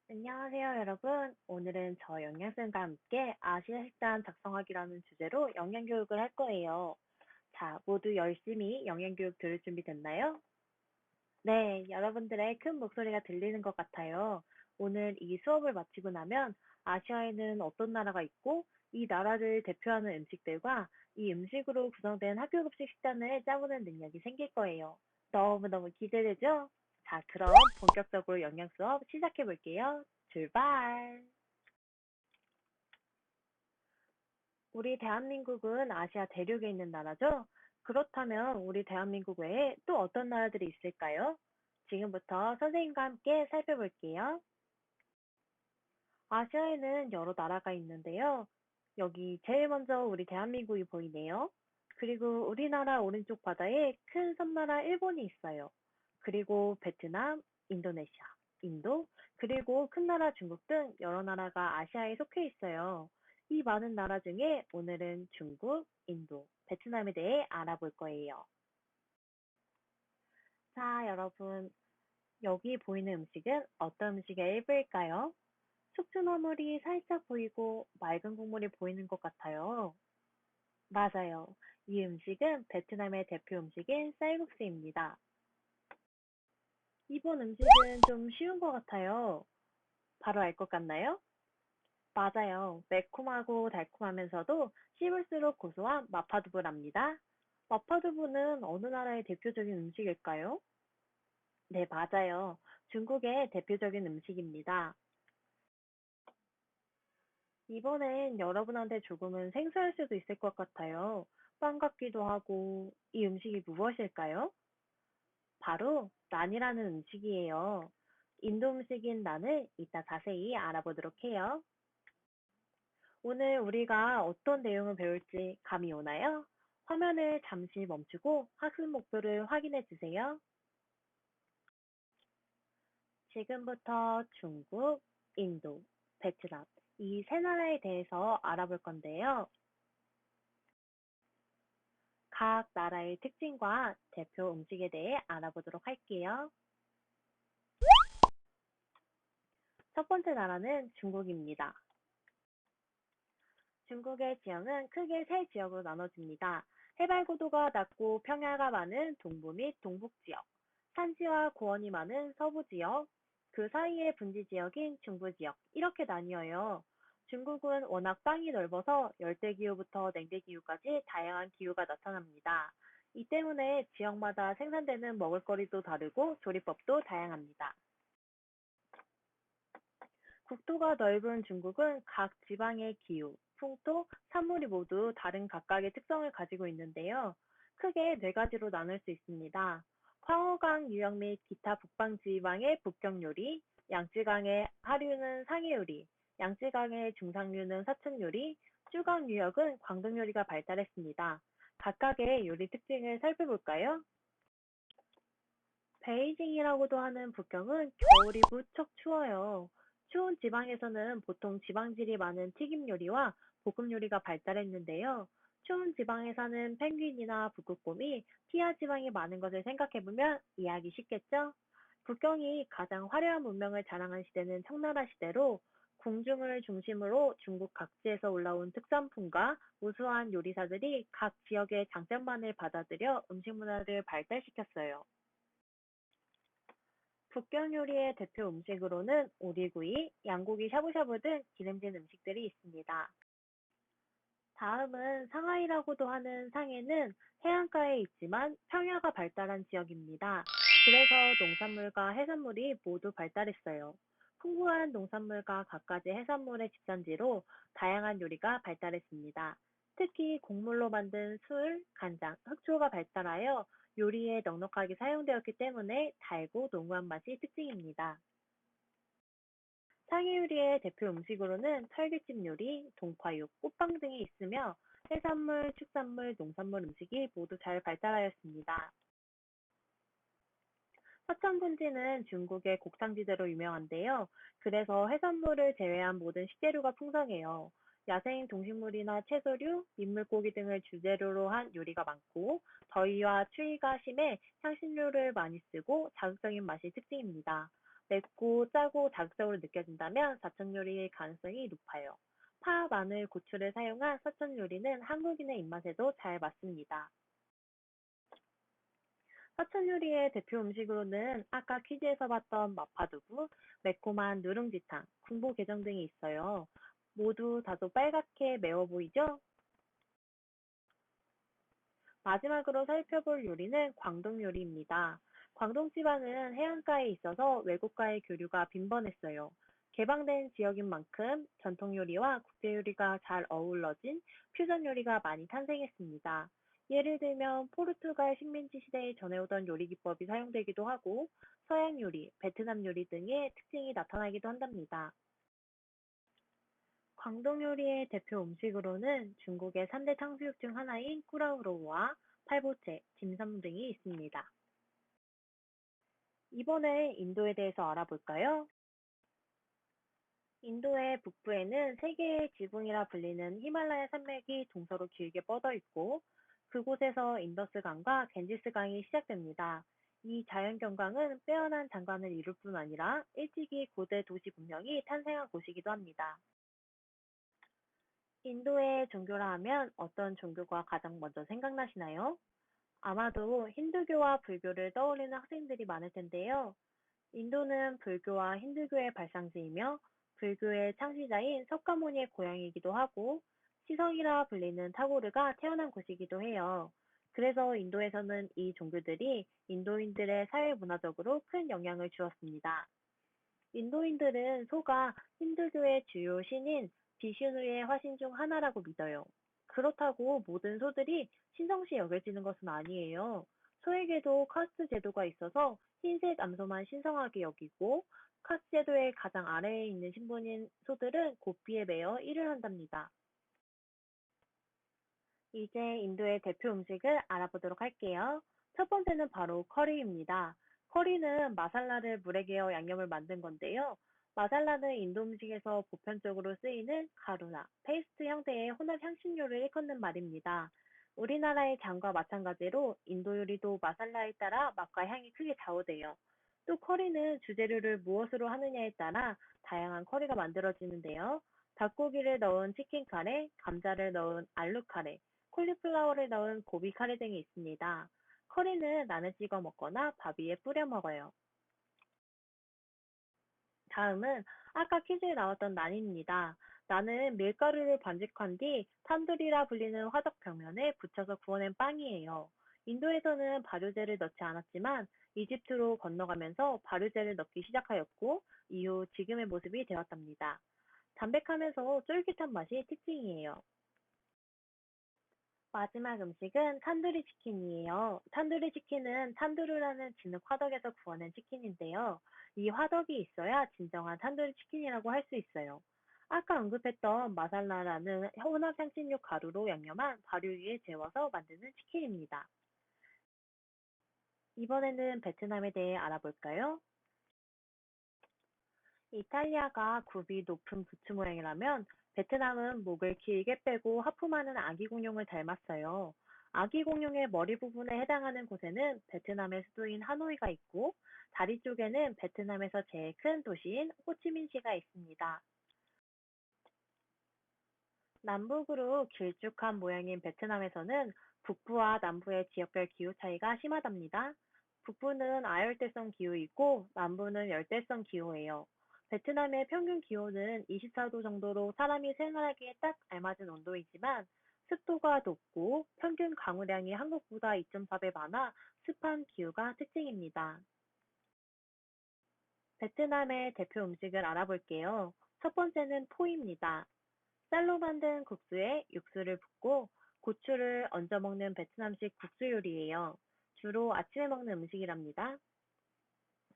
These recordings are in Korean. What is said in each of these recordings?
안녕하세요, 여러분. 오늘은 저 영양쌤과 함께 아시아 식단 작성하기라는 주제로 영양교육을 할 거예요. 자, 모두 열심히 영양교육 들을 준비 됐나요? 네, 여러분들의 큰 목소리가 들리는 것 같아요. 오늘 이 수업을 마치고 나면 아시아에는 어떤 나라가 있고 이 나라를 대표하는 음식들과 이 음식으로 구성된 학교급식 식단을 짜보는 능력이 생길 거예요. 너무너무 기대되죠? 자, 그럼 본격적으로 영양 수업 시작해 볼게요. 출발! 우리 대한민국은 아시아 대륙에 있는 나라죠? 그렇다면 우리 대한민국 외에 또 어떤 나라들이 있을까요? 지금부터 선생님과 함께 살펴볼게요. 아시아에는 여러 나라가 있는데요. 여기 제일 먼저 우리 대한민국이 보이네요. 그리고 우리나라 오른쪽 바다에 큰 섬나라 일본이 있어요. 그리고 베트남, 인도네시아, 인도, 그리고 큰 나라 중국 등 여러 나라가 아시아에 속해 있어요. 이 많은 나라 중에 오늘은 중국, 인도, 베트남에 대해 알아볼 거예요. 자, 여러분, 여기 보이는 음식은 어떤 음식의 일부일까요? 숙주나물이 살짝 보이고 맑은 국물이 보이는 것 같아요. 맞아요. 이 음식은 베트남의 대표 음식인 쌀국수입니다. 이번 음식은 좀 쉬운 것 같아요. 바로 알 것 같나요? 맞아요. 매콤하고 달콤하면서도 씹을수록 고소한 마파두부랍니다. 마파두부는 어느 나라의 대표적인 음식일까요? 네, 맞아요. 중국의 대표적인 음식입니다. 이번엔 여러분한테 조금은 생소할 수도 있을 것 같아요. 빵 같기도 하고, 이 음식이 무엇일까요? 바로 난이라는 음식이에요. 인도 음식인 난을 이따 자세히 알아보도록 해요. 오늘 우리가 어떤 내용을 배울지 감이 오나요? 화면을 잠시 멈추고 학습 목표를 확인해 주세요. 지금부터 중국, 인도, 베트남, 이 세 나라에 대해서 알아볼 건데요. 각 나라의 특징과 대표 음식에 대해 알아보도록 할게요. 첫 번째 나라는 중국입니다. 중국의 지형은 크게 세 지역으로 나눠집니다. 해발 고도가 낮고 평야가 많은 동부 및 동북 지역, 산지와 고원이 많은 서부 지역, 그 사이의 분지 지역인 중부 지역, 이렇게 나뉘어요. 중국은 워낙 땅이 넓어서 열대기후부터 냉대기후까지 다양한 기후가 나타납니다. 이 때문에 지역마다 생산되는 먹을거리도 다르고 조리법도 다양합니다. 국토가 넓은 중국은 각 지방의 기후, 풍토, 산물이 모두 다른 각각의 특성을 가지고 있는데요. 크게 네 가지로 나눌 수 있습니다. 황허강 유역 및 기타 북방 지방의 북경 요리, 양쯔강의 하류는 상해 요리, 양쯔강의 중상류는 사천 요리, 쭈강 유역은 광동 요리가 발달했습니다. 각각의 요리 특징을 살펴볼까요? 베이징이라고도 하는 북경은 겨울이 무척 추워요. 추운 지방에서는 보통 지방질이 많은 튀김 요리와 볶음 요리가 발달했는데요. 추운 지방에 사는 펭귄이나 북극곰이 피하 지방이 많은 것을 생각해보면 이해하기 쉽겠죠? 북경이 가장 화려한 문명을 자랑한 시대는 청나라 시대로 궁중을 중심으로 중국 각지에서 올라온 특산품과 우수한 요리사들이 각 지역의 장점만을 받아들여 음식 문화를 발달시켰어요. 북경 요리의 대표 음식으로는 오리구이, 양고기 샤브샤브 등 기름진 음식들이 있습니다. 다음은 상하이라고도 하는 상해는 해안가에 있지만 평야가 발달한 지역입니다. 그래서 농산물과 해산물이 모두 발달했어요. 풍부한 농산물과 갖가지 해산물의 집산지로 다양한 요리가 발달했습니다. 특히 곡물로 만든 술, 간장, 흑초가 발달하여 요리에 넉넉하게 사용되었기 때문에 달고 농후한 맛이 특징입니다. 상해 요리의 대표 음식으로는 철기집 요리, 동파육, 꽃빵 등이 있으며 해산물, 축산물, 농산물 음식이 모두 잘 발달하였습니다. 서천분지는 중국의 곡창지대로 유명한데요. 그래서 해산물을 제외한 모든 식재료가 풍성해요. 야생 동식물이나 채소류, 민물고기 등을 주재료로 한 요리가 많고 더위와 추위가 심해 향신료를 많이 쓰고 자극적인 맛이 특징입니다. 맵고 짜고 자극적으로 느껴진다면 사천 요리일 가능성이 높아요. 파, 마늘, 고추를 사용한 사천 요리는 한국인의 입맛에도 잘 맞습니다. 사천 요리의 대표 음식으로는 아까 퀴즈에서 봤던 마파두부, 매콤한 누룽지탕, 궁보게장 등이 있어요. 모두 다소 빨갛게 매워 보이죠? 마지막으로 살펴볼 요리는 광동 요리입니다. 광동 지방은 해안가에 있어서 외국과의 교류가 빈번했어요. 개방된 지역인 만큼 전통 요리와 국제 요리가 잘 어우러진 퓨전 요리가 많이 탄생했습니다. 예를 들면 포르투갈 식민지 시대에 전해오던 요리 기법이 사용되기도 하고 서양 요리, 베트남 요리 등의 특징이 나타나기도 한답니다. 광동 요리의 대표 음식으로는 중국의 3대 탕수육 중 하나인 꾸라우로우와 팔보채, dimsum 등이 있습니다. 이번에 인도에 대해서 알아볼까요? 인도의 북부에는 세계의 지붕이라 불리는 히말라야 산맥이 동서로 길게 뻗어 있고 그곳에서 인더스강과 갠지스강이 시작됩니다. 이 자연경관은 빼어난 장관을 이룰 뿐 아니라 일찍이 고대 도시 문명이 탄생한 곳이기도 합니다. 인도의 종교라 하면 어떤 종교가 가장 먼저 생각나시나요? 아마도 힌두교와 불교를 떠올리는 학생들이 많을 텐데요. 인도는 불교와 힌두교의 발상지이며 불교의 창시자인 석가모니의 고향이기도 하고 시성이라 불리는 타고르가 태어난 곳이기도 해요. 그래서 인도에서는 이 종교들이 인도인들의 사회 문화적으로 큰 영향을 주었습니다. 인도인들은 소가 힌두교의 주요 신인 비슈누의 화신 중 하나라고 믿어요. 그렇다고 모든 소들이 신성시 여겨지는 것은 아니에요. 소에게도 카스트 제도가 있어서 흰색 암소만 신성하게 여기고 카스트 제도의 가장 아래에 있는 신분인 소들은 고삐에 매여 일을 한답니다. 이제 인도의 대표 음식을 알아보도록 할게요. 첫 번째는 바로 커리입니다. 커리는 마살라를 물에 개어 양념을 만든 건데요. 마살라는 인도 음식에서 보편적으로 쓰이는 가루나 페이스트 형태의 혼합 향신료를 일컫는 말입니다. 우리나라의 장과 마찬가지로 인도 요리도 마살라에 따라 맛과 향이 크게 좌우돼요. 또 커리는 주재료를 무엇으로 하느냐에 따라 다양한 커리가 만들어지는데요. 닭고기를 넣은 치킨 카레, 감자를 넣은 알루 카레, 콜리플라워를 넣은 고비 카레 등이 있습니다. 커리는 난을 찍어 먹거나 밥 위에 뿌려 먹어요. 다음은 아까 퀴즈에 나왔던 난입니다. 난은 밀가루를 반죽한 뒤 탄두리라 불리는 화덕 벽면에 붙여서 구워낸 빵이에요. 인도에서는 발효제를 넣지 않았지만 이집트로 건너가면서 발효제를 넣기 시작하였고 이후 지금의 모습이 되었답니다. 담백하면서 쫄깃한 맛이 특징이에요. 마지막 음식은 탄두리 치킨이에요. 탄두리 치킨은 탄두르라는 진흙 화덕에서 구워낸 치킨인데요. 이 화덕이 있어야 진정한 탄두리 치킨이라고 할 수 있어요. 아까 언급했던 마살라라는 혼합 향신료 가루로 양념한 발효 위에 재워서 만드는 치킨입니다. 이번에는 베트남에 대해 알아볼까요? 이탈리아가 굽이 높은 부츠 모양이라면 베트남은 목을 길게 빼고 하품하는 아기 공룡을 닮았어요. 아기 공룡의 머리 부분에 해당하는 곳에는 베트남의 수도인 하노이가 있고 다리 쪽에는 베트남에서 제일 큰 도시인 호치민시가 있습니다. 남북으로 길쭉한 모양인 베트남에서는 북부와 남부의 지역별 기후 차이가 심하답니다. 북부는 아열대성 기후이고 남부는 열대성 기후예요. 베트남의 평균 기온은 24도 정도로 사람이 생활하기에 딱 알맞은 온도이지만 습도가 높고 평균 강우량이 한국보다 2.4배 많아 습한 기후가 특징입니다. 베트남의 대표 음식을 알아볼게요. 첫 번째는 포입니다. 쌀로 만든 국수에 육수를 붓고 고추를 얹어 먹는 베트남식 국수 요리예요. 주로 아침에 먹는 음식이랍니다.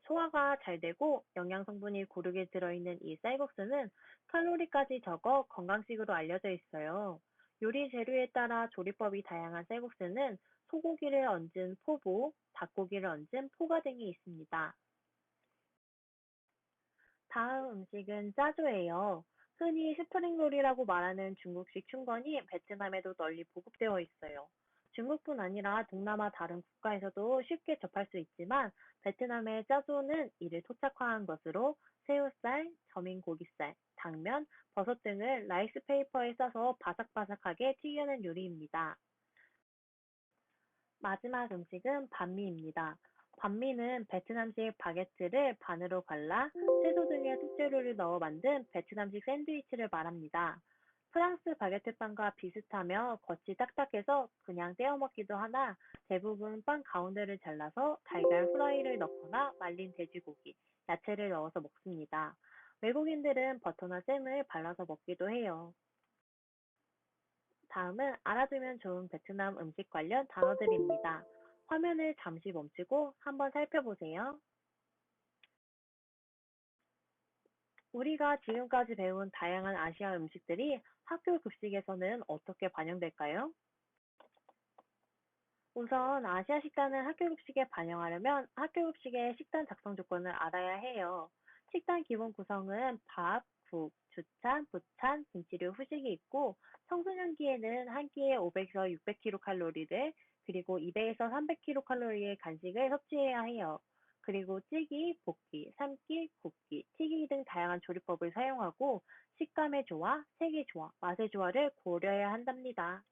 소화가 잘 되고 영양 성분이 고르게 들어있는 이 쌀국수는 칼로리까지 적어 건강식으로 알려져 있어요. 요리 재료에 따라 조리법이 다양한 쌀국수는 소고기를 얹은 포보, 닭고기를 얹은 포가 등이 있습니다. 다음 음식은 짜조예요. 흔히 스프링롤이라고 말하는 중국식 춘건이 베트남에도 널리 보급되어 있어요. 중국뿐 아니라 동남아 다른 국가에서도 쉽게 접할 수 있지만 베트남의 짜조는 이를 토착화한 것으로 새우살, 저민 고깃살, 당면, 버섯 등을 라이스 페이퍼에 싸서 바삭바삭하게 튀겨낸 요리입니다. 마지막 음식은 반미입니다. 반미는 베트남식 바게트를 반으로 갈라 채소 등의 속재료를 넣어 만든 베트남식 샌드위치를 말합니다. 프랑스 바게트 빵과 비슷하며 겉이 딱딱해서 그냥 떼어 먹기도 하나 대부분 빵 가운데를 잘라서 달걀 후라이를 넣거나 말린 돼지고기, 야채를 넣어서 먹습니다. 외국인들은 버터나 잼을 발라서 먹기도 해요. 다음은 알아두면 좋은 베트남 음식 관련 단어들입니다. 화면을 잠시 멈추고 한번 살펴보세요. 우리가 지금까지 배운 다양한 아시아 음식들이 학교 급식에서는 어떻게 반영될까요? 우선 아시아 식단을 학교 급식에 반영하려면 학교 급식의 식단 작성 조건을 알아야 해요. 식단 기본 구성은 밥, 국, 주찬, 부찬, 김치류 후식이 있고 청소년기에는 한 끼에 500에서 600kcal를 그리고 200에서 300kcal의 간식을 섭취해야 해요. 그리고 찌기, 볶기, 삶기, 굽기, 튀기기 등 다양한 조리법을 사용하고 식감의 조화, 색의 조화, 맛의 조화를 고려해야 한답니다.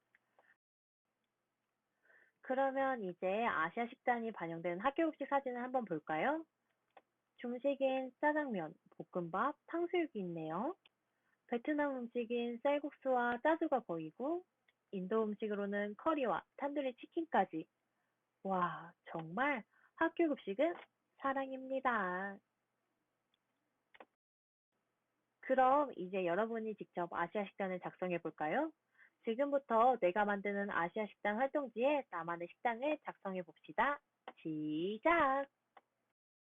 그러면 이제 아시아 식단이 반영된 학교 급식 사진을 한번 볼까요? 중식인 짜장면, 볶음밥, 탕수육이 있네요. 베트남 음식인 쌀국수와 짜주가 보이고, 인도 음식으로는 커리와 탄두리 치킨까지. 와, 정말 학교 급식은 사랑입니다. 그럼 이제 여러분이 직접 아시아 식단을 작성해 볼까요? 지금부터 내가 만드는 아시아 식단 활동지에 나만의 식단을 작성해 봅시다. 시작!